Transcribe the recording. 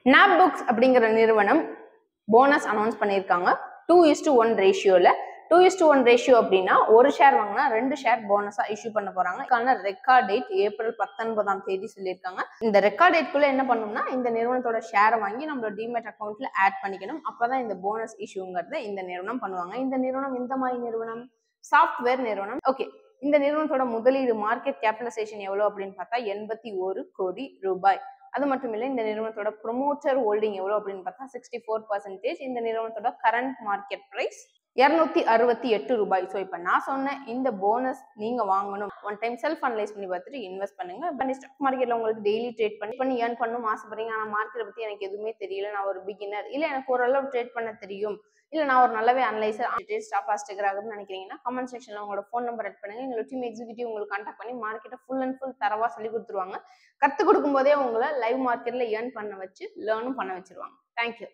நாப்புக்ஸ் அப்படிங்கிற நிறுவனம் bonus announce பண்ணியிருக்காங்க 2:1 ரேஷியோல. 2:1 ரேஷியோ அப்படின்னா ஒரு ஷேர் வாங்கினா 2 ஷேர் போனஸா இஷ்யூ பண்ண போறாங்க. இதுக்கான ரெக்கார்ட் டேட் ஏப்ரல் 19 சொல்லியிருக்காங்க. இந்த ரெக்கார்ட் டேட்குள்ள என்ன பண்ணணும்னா இந்த நிறுவனத்தோட ஷேரை வாங்கி நம்மளோட டிமேட் அக்கௌண்ட்ல ஆட் பண்ணிக்கணும். அப்பதான் இந்த போனஸ் இஷ்யூங்கிறத இந்த நிறுவனம் பண்ணுவாங்க. இந்த நிறுவனம் இந்த மாதிரி நிறுவனம் சாஃப்ட்வேர் நிறுவனம். ஓகே, இந்த நிறுவனத்தோட முதலீடு மார்க்கெட் கேபிடலைசேஷன் எவ்வளவு அப்படின்னு பார்த்தா 81 கோடி ரூபாய். அது மட்டும் இல்லை, இந்த நிறுவனத்தோட ப்ரொமோட்டர் ஹோல்டிங் எவ்வளவு அப்படின்னு பார்த்தா 64%. இந்த நிறுவனத்தோட கரண்ட் மார்க்கெட் பிரைஸ் 268 ரூபாய். ஸோ இப்போ நான் சொன்ன இந்த போனஸ் நீங்க வாங்கணும், ஒன் டைம் செல்ஃப் அனலைஸ் பண்ணி பார்த்துட்டு இன்வெஸ்ட் பண்ணுங்க. இப்போ ஸ்டாக் மார்க்கெட்ல உங்களுக்கு டெய்லி ட்ரேட் பண்ணி ஏர்ன் பண்ணணும் ஆசைப்படுறீங்க, ஆனால் மார்க்கெட்டை பத்தி எனக்கு எதுவுமே தெரியல, நான் ஒரு பிகினர், இல்லை எனக்கு ஓரளவு ட்ரேட் பண்ண தெரியும், இல்லை நான் ஒரு நல்லாவே அனலைசர் ஸ்டாக் ஸ்டிக்கர் ஆகுதுன்னு நினைக்கிறீங்கன்னா கமெண்ட் செக்ஷன்ல உங்களோட ஃபோன் நம்பர் ஆட் பண்ணுங்க. எங்களோட டீம் எக்ஸிக்யூட்டிவ் உங்களுக்கு கான்டாக்ட் பண்ணி மார்க்கெட்டை ஃபுல் அண்ட் ஃபுல் தரவா சொல்லி கொடுத்துருவாங்க. கற்றுக் கொடுக்கும் போதே உங்களை லைவ் மார்க்கெட்ல ஏர்ன் பண்ண வச்சு லேர்னும் பண்ண வச்சிருவாங்க. தேங்க்யூ.